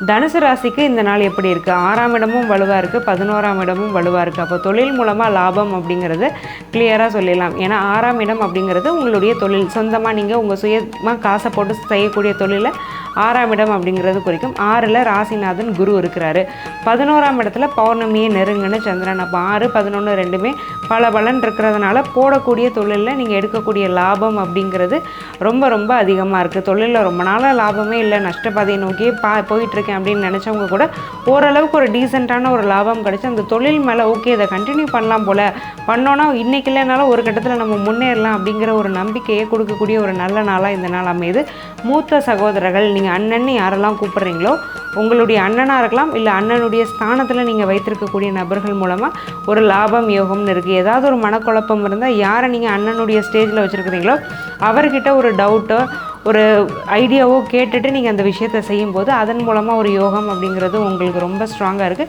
தனுசு ராசிக்கு இந்த நாள் எப்படி இருக்குது? 6ஆம் இடமும் வலுவாக இருக்குது, 11ஆம் இடமும் வலுவாக இருக்குது. அப்போ தொழில் மூலமாக லாபம் அப்படிங்கிறது கிளியராக சொல்லிடலாம். ஏன்னா 6ஆம் இடம் அப்படிங்கிறது உங்களுடைய தொழில், சொந்தமாக நீங்கள் உங்கள் சுயமாக காசை போட்டு செய்யக்கூடிய தொழிலை 6ஆம் இடம் அப்படிங்கிறது குறிக்கும். 6ல் ராசிநாதன் குரு இருக்கிறாரு. 11ஆம் இடத்துல பௌர்ணமியை நெருங்குன்னு சந்திரன். அப்போ 6, 11 ரெண்டுமே பல பலன் இருக்கிறதுனால போடக்கூடிய தொழிலில் நீங்கள் எடுக்கக்கூடிய லாபம் அப்படிங்கிறது ரொம்ப ரொம்ப அதிகமாக இருக்குது. தொழிலில் ரொம்ப நாளாக லாபமே இல்லை, நஷ்டப்பாதையை நோக்கியே போயிட்டுருக்கேன் அப்படின்னு நினச்சவங்க கூட ஓரளவுக்கு ஒரு டீசெண்டான ஒரு லாபம் கிடச்சி அந்த தொழில் மேலே ஓகே இதை கண்டினியூ பண்ணலாம் போல், பண்ணோன்னா இன்றைக்கி இல்லைனாலும் ஒரு கட்டத்தில் நம்ம முன்னேறலாம் அப்படிங்கிற ஒரு நம்பிக்கையை கொடுக்கக்கூடிய ஒரு நல்ல நாளாக இந்த நாள் அமையுது. மூத்த சகோதரர்கள், நீங்கள் அண்ணன் யாரெல்லாம் கூப்பிட்றீங்களோ உங்களுடைய அண்ணனாக இருக்கலாம், இல்லை அண்ணனுடைய ஸ்தானத்தில் நீங்கள் வைத்திருக்கக்கூடிய நபர்கள் மூலமாக ஒரு லாபம் யோகம்னு இருக்குது. ஏதாவது ஒரு மனக்குழப்பம் இருந்தால் யாரை நீங்கள் அண்ணனுடைய ஸ்டேஜில் வச்சுருக்கிறீங்களோ அவர்கிட்ட ஒரு டவுட்டோ ஒரு ஐடியாவோ கேட்டுட்டு நீங்கள் அந்த விஷயத்தை செய்யும்போது அதன் மூலமாக ஒரு யோகம் அப்படிங்கிறது உங்களுக்கு ரொம்ப ஸ்ட்ராங்காக இருக்குது.